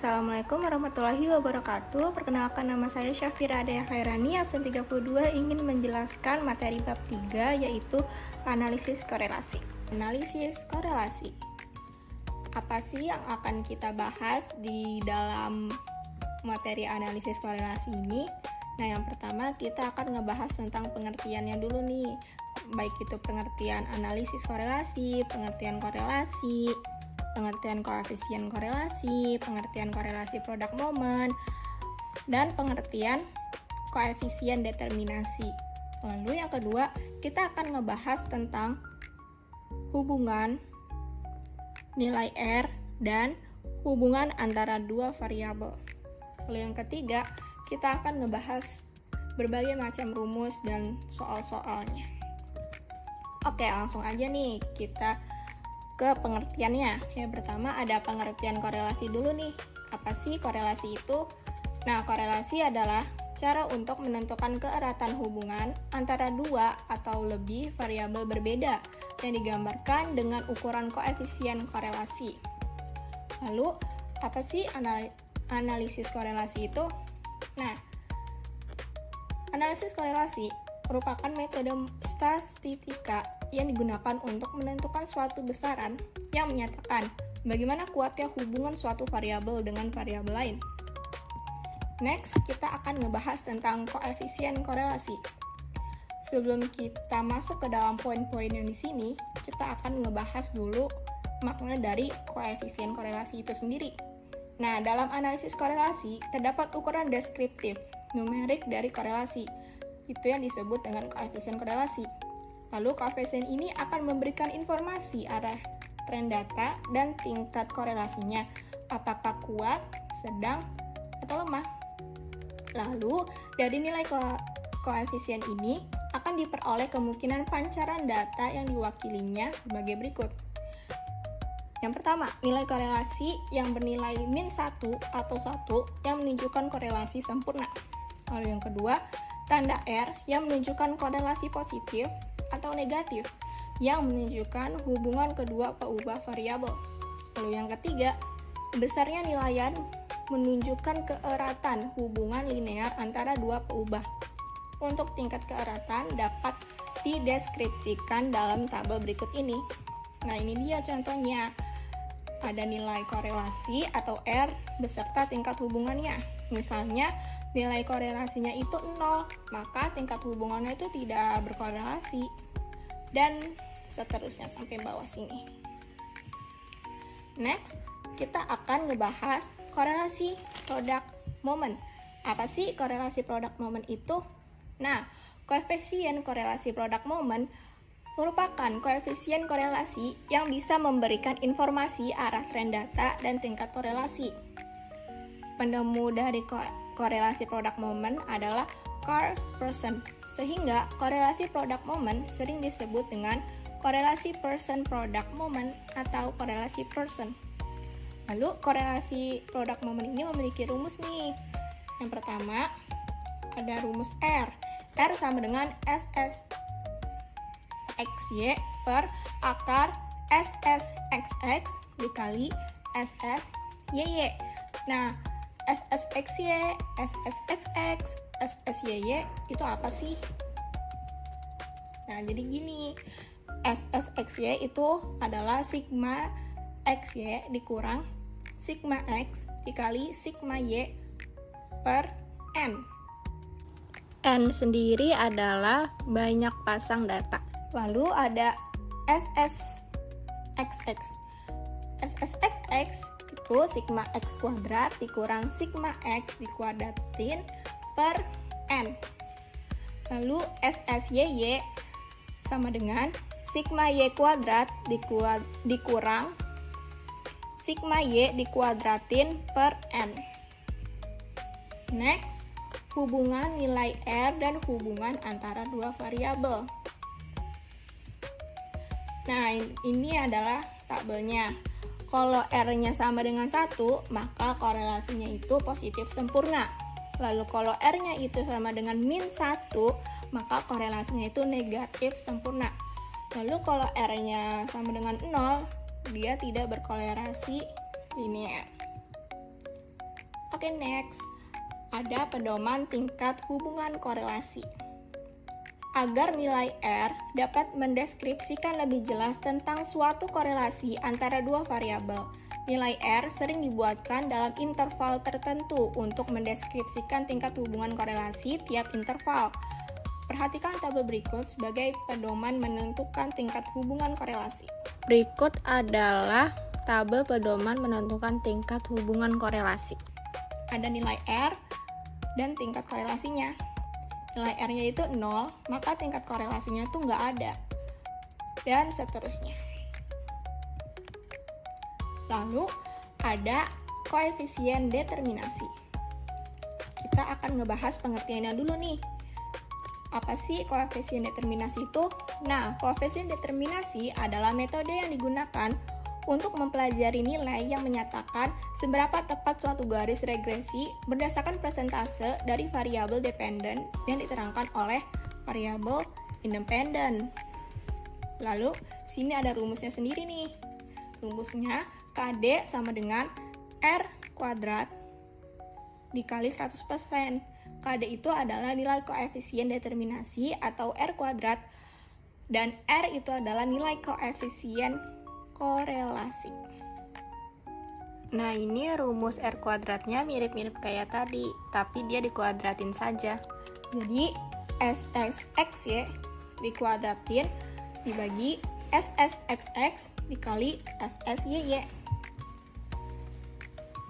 Assalamualaikum warahmatullahi wabarakatuh. Perkenalkan, nama saya Syafira Adaya Khairani, absen 32, ingin menjelaskan materi bab 3, yaitu analisis korelasi. Analisis korelasi. Apa sih yang akan kita bahas di dalam materi analisis korelasi ini? Nah, yang pertama kita akan ngebahas tentang pengertiannya dulu nih. Baik itu pengertian analisis korelasi, pengertian korelasi, pengertian koefisien korelasi, pengertian korelasi produk momen, dan pengertian koefisien determinasi. Lalu yang kedua, kita akan ngebahas tentang hubungan nilai R dan hubungan antara dua variabel. Lalu yang ketiga, kita akan ngebahas berbagai macam rumus dan soal-soalnya. Oke, langsung aja nih kita ke pengertiannya. Yang pertama ada pengertian korelasi dulu nih. Apa sih korelasi itu? Nah, korelasi adalah cara untuk menentukan keeratan hubungan antara dua atau lebih variabel berbeda yang digambarkan dengan ukuran koefisien korelasi. Lalu, apa sih analisis korelasi itu? Nah, analisis korelasi merupakan metode statistika yang digunakan untuk menentukan suatu besaran yang menyatakan bagaimana kuatnya hubungan suatu variabel dengan variabel lain. Next, kita akan ngebahas tentang koefisien korelasi. Sebelum kita masuk ke dalam poin-poin yang di sini, kita akan ngebahas dulu makna dari koefisien korelasi itu sendiri. Nah, dalam analisis korelasi terdapat ukuran deskriptif, numerik dari korelasi. Itu yang disebut dengan koefisien korelasi. Lalu koefisien ini akan memberikan informasi arah tren data dan tingkat korelasinya, apakah kuat, sedang, atau lemah. Lalu dari nilai koefisien ini akan diperoleh kemungkinan pancaran data yang diwakilinya sebagai berikut. Yang pertama, nilai korelasi yang bernilai -1 atau 1 yang menunjukkan korelasi sempurna. Lalu yang kedua, tanda R yang menunjukkan korelasi positif atau negatif yang menunjukkan hubungan kedua peubah variabel. Lalu yang ketiga, besarnya nilaian menunjukkan keeratan hubungan linear antara dua peubah. Untuk tingkat keeratan dapat dideskripsikan dalam tabel berikut ini. Nah, ini dia contohnya. Ada nilai korelasi atau R beserta tingkat hubungannya. Misalnya, nilai korelasinya itu 0, maka tingkat hubungannya itu tidak berkorelasi. Dan seterusnya sampai bawah sini. Next, kita akan ngebahas korelasi produk momen. Apa sih korelasi produk momen itu? Nah, koefisien korelasi produk momen merupakan koefisien korelasi yang bisa memberikan informasi arah tren data dan tingkat korelasi. Penemu dari korelasi produk momen adalah Carl Pearson, sehingga korelasi produk momen sering disebut dengan korelasi Pearson-product moment atau korelasi Pearson. Lalu korelasi produk momen ini memiliki rumus nih. Yang pertama ada rumus R. R sama dengan SSXY per akar SSXX dikali SSYY. Nah, SSXY, SSXX, SSYY itu apa sih? Nah, jadi gini, SSXY itu adalah sigma XY dikurang sigma X dikali sigma Y per N. N sendiri adalah banyak pasang data. Lalu ada SSXX. SSXX itu sigma X kuadrat dikurang sigma X dikuadratin per N. Lalu SSYY sama dengan sigma Y kuadrat dikurang sigma Y dikuadratin per N. Next, hubungan nilai R dan hubungan antara dua variabel. Nah, ini adalah tabelnya. Kalau R-nya sama dengan 1, maka korelasinya itu positif sempurna. Lalu kalau R-nya itu sama dengan -1, maka korelasinya itu negatif sempurna. Lalu kalau R-nya sama dengan 0, dia tidak berkorelasi linear. Oke, next. Ada pedoman tingkat hubungan korelasi. Agar nilai R dapat mendeskripsikan lebih jelas tentang suatu korelasi antara dua variabel, nilai R sering dibuatkan dalam interval tertentu untuk mendeskripsikan tingkat hubungan korelasi tiap interval. Perhatikan tabel berikut sebagai pedoman menentukan tingkat hubungan korelasi. Berikut adalah tabel pedoman menentukan tingkat hubungan korelasi. Ada nilai R dan tingkat korelasinya. Nilai R-nya itu 0, maka tingkat korelasinya tuh nggak ada. Dan seterusnya. Lalu ada koefisien determinasi. Kita akan ngebahas pengertiannya dulu nih. Apa sih koefisien determinasi itu? Nah, koefisien determinasi adalah metode yang digunakan untuk mempelajari nilai yang menyatakan seberapa tepat suatu garis regresi berdasarkan persentase dari variabel dependen yang diterangkan oleh variabel independen. Lalu, sini ada rumusnya sendiri nih. Rumusnya KD sama dengan R kuadrat dikali 100%. KD itu adalah nilai koefisien determinasi atau R kuadrat, dan R itu adalah nilai koefisien korelasi. Nah, ini rumus R kuadratnya mirip-mirip kayak tadi, tapi dia dikuadratin saja. Jadi, SSXY dikuadratin dibagi SSXX dikali SSYY.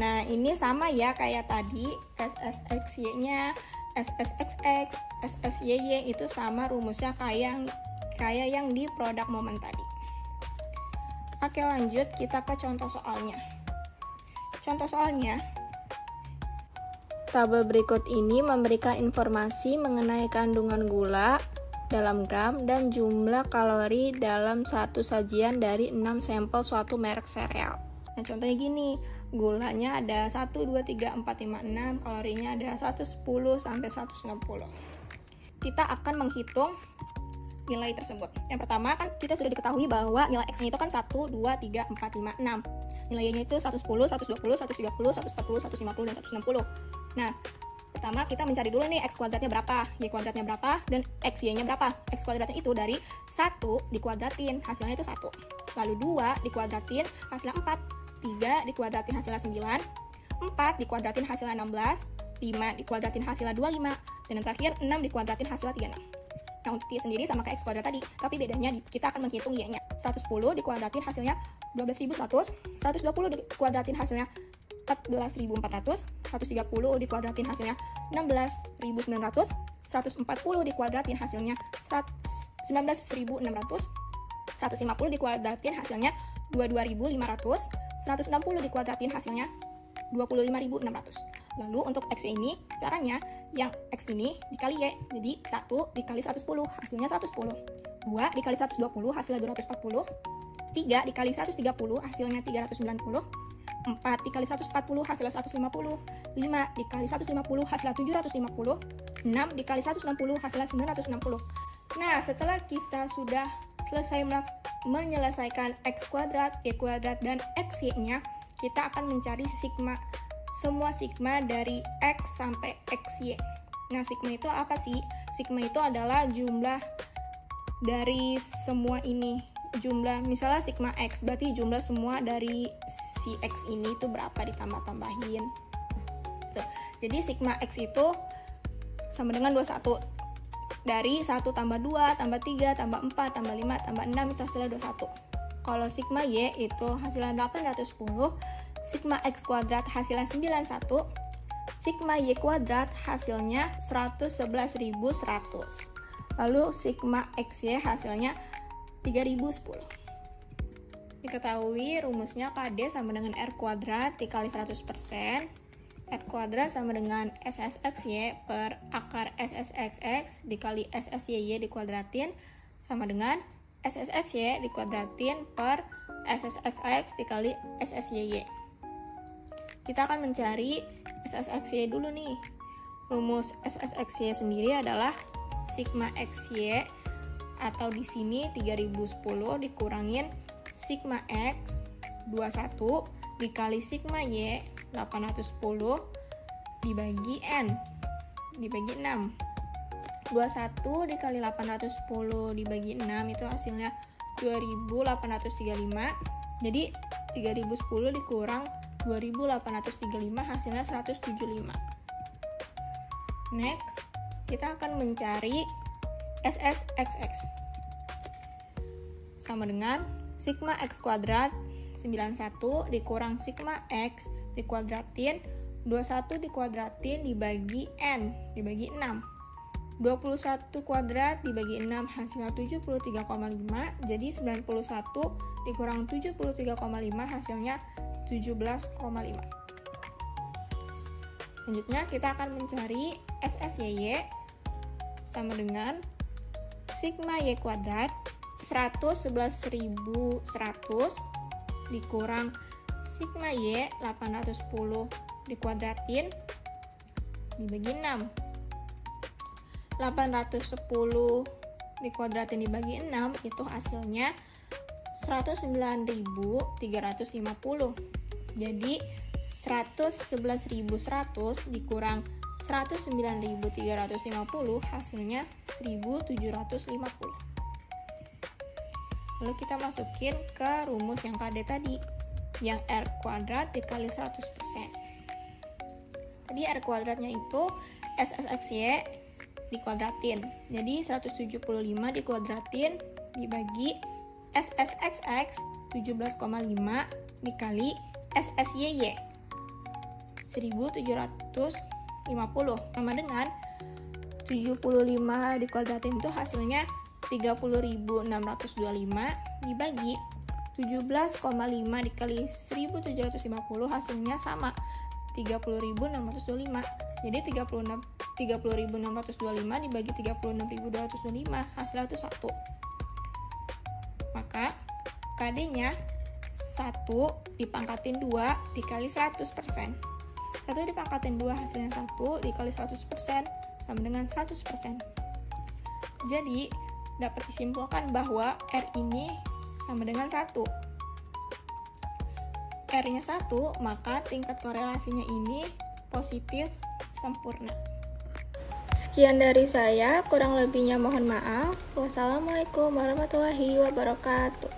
Nah, ini sama ya kayak tadi, SSXY-nya, SSXX, SSYY itu sama rumusnya kayak yang di produk momen tadi. Oke, lanjut kita ke contoh soalnya. Contoh soalnya, tabel berikut ini memberikan informasi mengenai kandungan gula dalam gram dan jumlah kalori dalam satu sajian dari 6 sampel suatu merek sereal. Nah, contohnya gini, gulanya ada 1, 2, 3, 4, 5, 6, kalorinya ada 110 sampai 160. Kita akan menghitung nilai tersebut. Yang pertama kan kita sudah diketahui bahwa nilai X-nya itu kan 1, 2, 3, 4, 5, 6. Nilainya itu 110, 120, 130, 140, 150, dan 160. Nah, pertama kita mencari dulu nih X kuadratnya berapa, Y kuadratnya berapa, dan XY-nya berapa. X kuadratnya itu dari 1 dikuadratin, hasilnya itu 1. Lalu 2 dikuadratin, hasilnya 4. 3 dikuadratin hasilnya 9. 4 dikuadratin hasilnya 16. 5 dikuadratin hasilnya 25. Dan yang terakhir 6 dikuadratin hasilnya 36. Nah, untuk Y sendiri sama kayak X kuadrat tadi, tapi bedanya kita akan menghitung Y-nya. 110 dikuadratin hasilnya 12.100, 120 dikuadratin hasilnya 14.400, 130 dikuadratin hasilnya 16.900, 140 dikuadratin hasilnya 19.600, 150 dikuadratin hasilnya 22.500, 160 dikuadratin hasilnya 25.600. Lalu untuk X ini, caranya yang X ini dikali Y, jadi 1 dikali 110, hasilnya 110. 2 dikali 120, hasilnya 240. 3 dikali 130, hasilnya 390. 4 dikali 140, hasilnya 150. 5 dikali 150, hasilnya 750. 6 dikali 160, hasilnya 960. Nah, setelah kita sudah selesai menyelesaikan X kuadrat, Y kuadrat, dan XY-nya, kita akan mencari semua sigma dari X sampai XY. Nah, sigma itu apa sih? Sigma itu adalah jumlah dari semua ini. Misalnya sigma X, berarti jumlah semua dari si X ini itu berapa ditambah-tambahin. Tuh. Jadi sigma X itu sama dengan 21. Dari 1 tambah 2, tambah 3, tambah 4, tambah 5, tambah 6 itu hasilnya 21. Kalau sigma Y itu hasilnya 810, sigma X kuadrat hasilnya 91, sigma Y kuadrat hasilnya 111.100. Lalu sigma XY hasilnya 3010. Diketahui rumusnya KD sama dengan R kuadrat dikali 100%. R kuadrat sama dengan SSXY per akar SSXX dikali SSYY dikuadratin sama dengan SSXY dikuadratin per SSXX dikali SSYY. Kita akan mencari SSXY dulu nih. Rumus SSXY sendiri adalah sigma XY atau di sini 3010 dikurangin sigma X 21 dikali sigma Y 810 dibagi N dibagi 6. 21 dikali 810 dibagi 6 itu hasilnya 2835. Jadi 3010 dikurang 2835 hasilnya 175. Next, kita akan mencari SSXX. Sama dengan sigma X kuadrat 91 dikurang sigma X dikuadratin 21 dikuadratin dibagi N dibagi 6. 21 kuadrat dibagi 6 hasilnya 73,5. Jadi 91 dikurang 73,5 hasilnya 17,5. Selanjutnya kita akan mencari SSYY sama dengan sigma Y kuadrat 111.100 dikurang sigma Y 810 dikuadratin dibagi 6. 810 dikuadratin dibagi 6 itu hasilnya 109.350. Jadi 111.100 dikurang 109.350 hasilnya 1.750. Lalu kita masukin ke rumus yang KD tadi, yang R kuadrat dikali 100%. Tadi R kuadratnya itu SSXY dikuadratin. Jadi 175 dikuadratin dibagi SSXX 17,5 dikali SSYY 1750 sama dengan 75 dikuadratin itu hasilnya 30.625 dibagi 17,5 dikali 1750 hasilnya sama 30.625. Jadi 30.625 dibagi 36.225 hasilnya itu 1. Maka KD-nya 1 dipangkatin 2 dikali 100%. 1 dipangkatin 2 hasilnya 1 dikali 100% sama dengan 100%. Jadi dapat disimpulkan bahwa R ini sama dengan 1. R-nya 1, maka tingkat korelasinya ini positif sempurna. Sekian dari saya, kurang lebihnya mohon maaf. Wassalamualaikum warahmatullahi wabarakatuh.